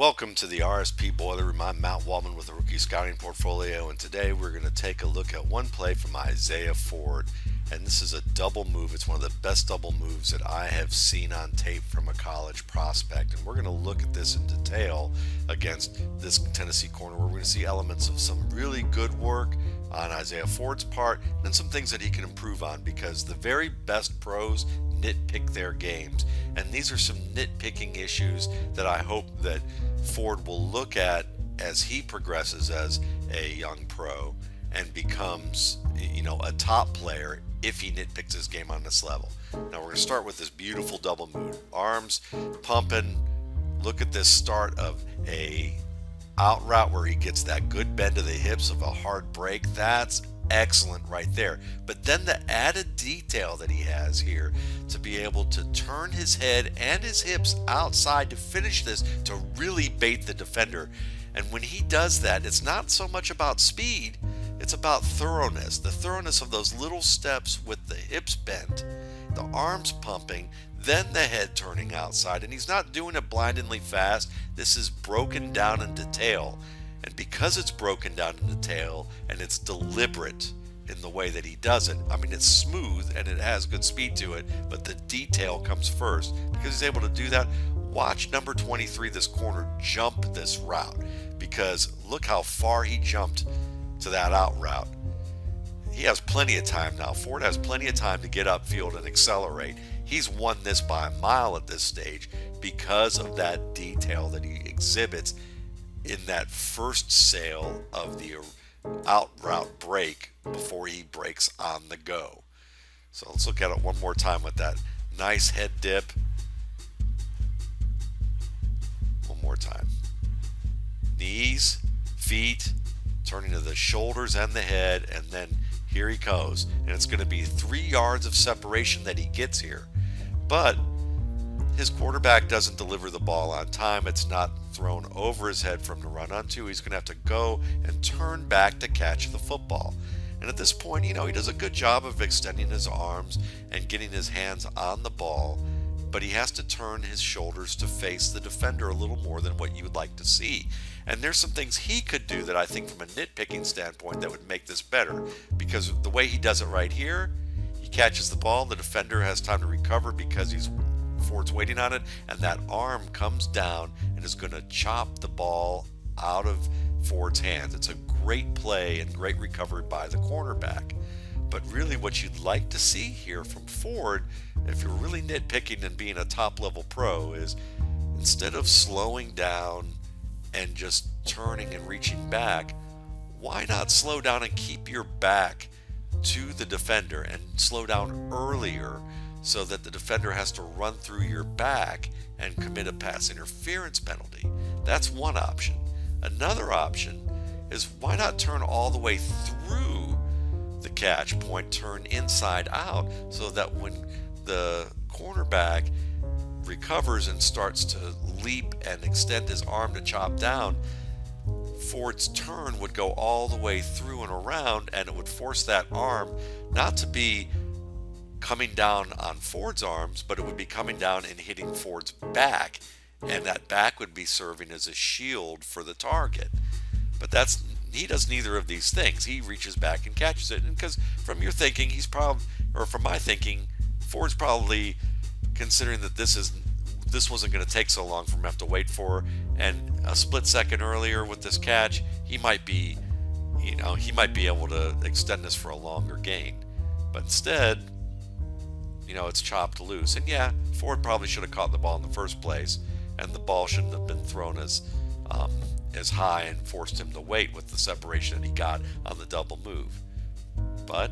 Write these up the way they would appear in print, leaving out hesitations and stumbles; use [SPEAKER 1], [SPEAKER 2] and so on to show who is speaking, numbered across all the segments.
[SPEAKER 1] Welcome to the RSP Boiler Room. I'm Matt Waldman with the Rookie Scouting Portfolio, and today we're going to take a look at one play from Isaiah Ford. And this is a double move. It's one of the best double moves that I have seen on tape from a college prospect. And we're going to look at this in detail against this Tennessee corner, where we're going to see elements of some really good work on Isaiah Ford's part and some things that he can improve on, because the very best pros nitpick their games. And these are some nitpicking issues that I hope that Ford will look at as he progresses as a young pro and becomes, a top player if he nitpicks his game on this level. Now we're going to start with this beautiful double move. Arms pumping. Look at this start of a out route where he gets that good bend to the hips of a hard break. That's excellent right there. But then the added detail that he has here to be able to turn his head and his hips outside to finish this, to really bait the defender. And when he does that, it's not so much about speed, it's about thoroughness. The thoroughness of those little steps with the hips bent, the arms pumping, then the head turning outside. And he's not doing it blindingly fast. This is broken down in detail. And because it's broken down in detail and it's deliberate in the way that he does it, it's smooth and it has good speed to it, but the detail comes first. Because he's able to do that, watch number 23, this corner, jump this route. Because look how far he jumped to that out route. He has plenty of time now. Ford has plenty of time to get upfield and accelerate. He's won this by a mile at this stage because of that detail that he exhibits in that first sail of the out route break before he breaks on the go. So let's look at it one more time with that nice head dip. One more time. Knees, feet, turning to the shoulders and the head, and then here he goes. And it's going to be 3 yards of separation that he gets here. But his quarterback doesn't deliver the ball on time. It's not thrown over his head for him to run onto. He's going to have to go and turn back to catch the football. And at this point, he does a good job of extending his arms and getting his hands on the ball, but he has to turn his shoulders to face the defender a little more than what you would like to see. And there's some things he could do that I think from a nitpicking standpoint that would make this better, because the way he does it right here, he catches the ball, the defender has time to recover because Ford's waiting on it, and that arm comes down and is going to chop the ball out of Ford's hands. It's a great play and great recovery by the cornerback. But really what you'd like to see here from Ford, if you're really nitpicking and being a top-level pro, is instead of slowing down and just turning and reaching back, why not slow down and keep your back to the defender and slow down earlier so that the defender has to run through your back and commit a pass interference penalty? That's one option. Another option is, why not turn all the way through the catch point, turn inside out, so that when the cornerback recovers and starts to leap and extend his arm to chop down, Ford's turn would go all the way through and around, and it would force that arm not to be coming down on Ford's arms, but it would be coming down and hitting Ford's back, and that back would be serving as a shield for the target. But he does neither of these things. He reaches back and catches it, and because from your thinking, from my thinking, Ford's probably considering that this wasn't going to take so long for him to have to wait for, and a split second earlier with this catch, he might be able to extend this for a longer gain. But instead, it's chopped loose. And yeah, Ford probably should have caught the ball in the first place, and the ball shouldn't have been thrown as high and forced him to wait with the separation that he got on the double move. But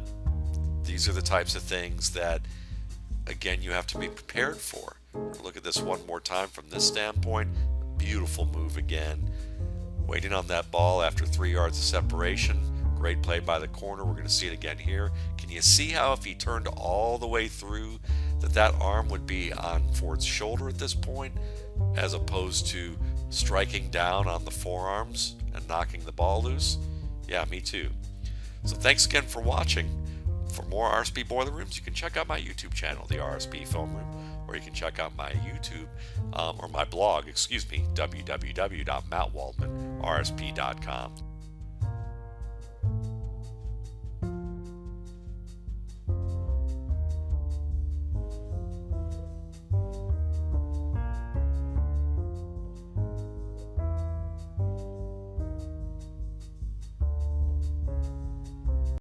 [SPEAKER 1] these are the types of things that, again, you have to be prepared for. Look at this one more time from this standpoint. Beautiful move again. Waiting on that ball after 3 yards of separation. Great play by the corner. We're going to see it again here. Can you see how if he turned all the way through, that arm would be on Ford's shoulder at this point, as opposed to striking down on the forearms and knocking the ball loose? Yeah, me too. So thanks again for watching. For more RSP Boiler Rooms, you can check out my YouTube channel, the RSP Film Room, or you can check out my YouTube, or my blog, www.mattwaldmanrsp.com.